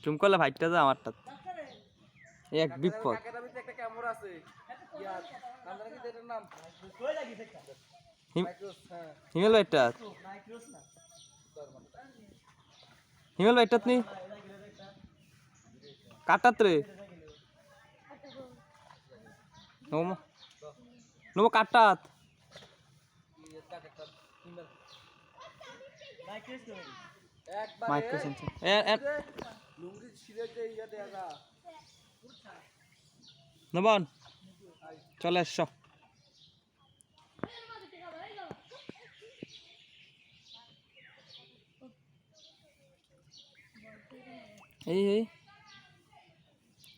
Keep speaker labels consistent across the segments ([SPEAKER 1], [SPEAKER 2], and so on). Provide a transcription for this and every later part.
[SPEAKER 1] zoom করলে ভাইটটা যা আমারটা এক বিপদ হিমেল ভাইটা হিমেল ভাইটা নি কাটাত রে নমো কাটাত মাইক্রো সেন্সর নবন চলে এসো এই এই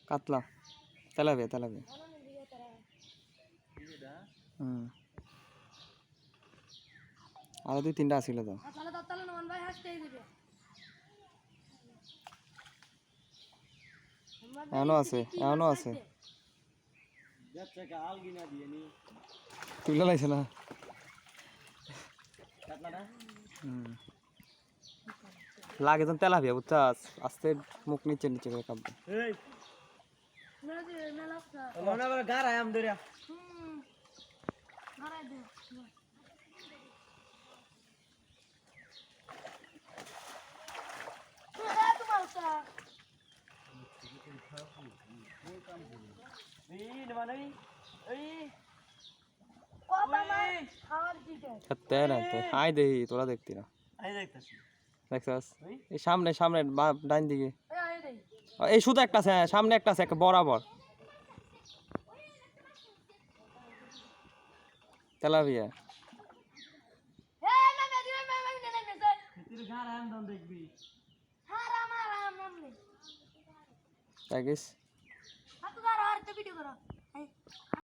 [SPEAKER 1] কাতলা তেলাবে তেলাবে আরো দুই তিনটা আসিল তো এখনো আছে এখনো আছে তুলে লাইছে না লাগে যখন তেলাপিয়া বুঝছাস আস্তে মুখ নিচে নিচে করে কাঁপবে হাই দেখি তোরা দেখতি না দেখছাস এই সামনে সামনে ডাইন দিকে এই শুধু একটা আছে সামনে একটা আছে একটা বরাবর তেলাপিয়া দেখিস